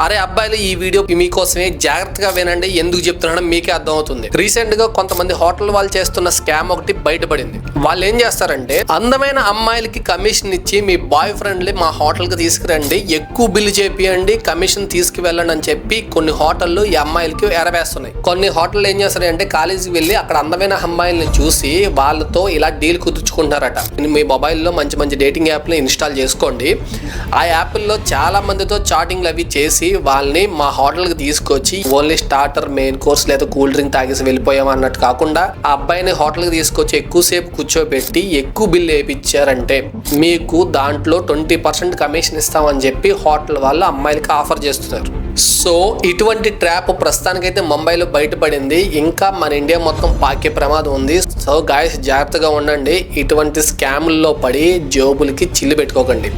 అరే అబ్బాయిలు, ఈ వీడియో మీకోసమే, జాగ్రత్తగా వినండి. ఎందుకు చెప్తున్నానో మీకే అర్థం అవుతుంది. రీసెంట్ గా కొంతమంది హోటల్ వాళ్ళు చేస్తున్న స్కామ్ ఒకటి బయటపడింది. వాళ్ళు ఏం చేస్తారంటే, అందమైన అమ్మాయిలకి కమిషన్ ఇచ్చి మీ బాయ్ ఫ్రెండ్లీ మా హోటల్ కి తీసుకురండి, ఎక్కువ బిల్లు చేపియండి, కమిషన్ తీసుకువెళ్ళండి అని చెప్పి కొన్ని హోటళ్లు ఈ అమ్మాయిలకి ఎరవేస్తున్నాయి. కొన్ని హోటల్ ఏం చేస్తారంటే, కాలేజీకి వెళ్ళి అక్కడ అందమైన అమ్మాయిల్ని చూసి వాళ్ళతో ఇలా డీల్ కుదుర్చుకుంటారట. మీ మొబైల్లో మంచి మంచి డేటింగ్ యాప్లు ఇన్స్టాల్ చేసుకోండి. ఆ యాప్ల్లో చాలా మందితో చాటింగ్లు అవి చేసి వాళ్ళని మా హోటల్కి తీసుకొచ్చి ఓన్లీ స్టార్టర్, మెయిన్ కోర్స్ లేదా కూల్ డ్రింక్ తాగేసి వెళ్ళిపోయాం అన్నట్టు కాకుండా ఆ అబ్బాయిని హోటల్కి తీసుకొచ్చి ఎక్కువసేపు కూర్చోబెట్టి ఎక్కువ బిల్లు వేయించారంటే మీకు దాంట్లో 20% కమిషన్ ఇస్తామని చెప్పి హోటల్ వాళ్ళు అమ్మాయిలకి ఆఫర్ చేస్తున్నారు. సో ఇటువంటి ట్రాప్ ప్రస్తుతానికైతే ముంబైలో బయటపడింది. ఇంకా మన ఇండియా మొత్తం పాకే ప్రమాదం ఉంది. సో గాయస్, జాగ్రత్తగా ఉండండి. ఇటువంటి స్కాముల్లో పడి జోబులకి చిల్లు పెట్టుకోకండి.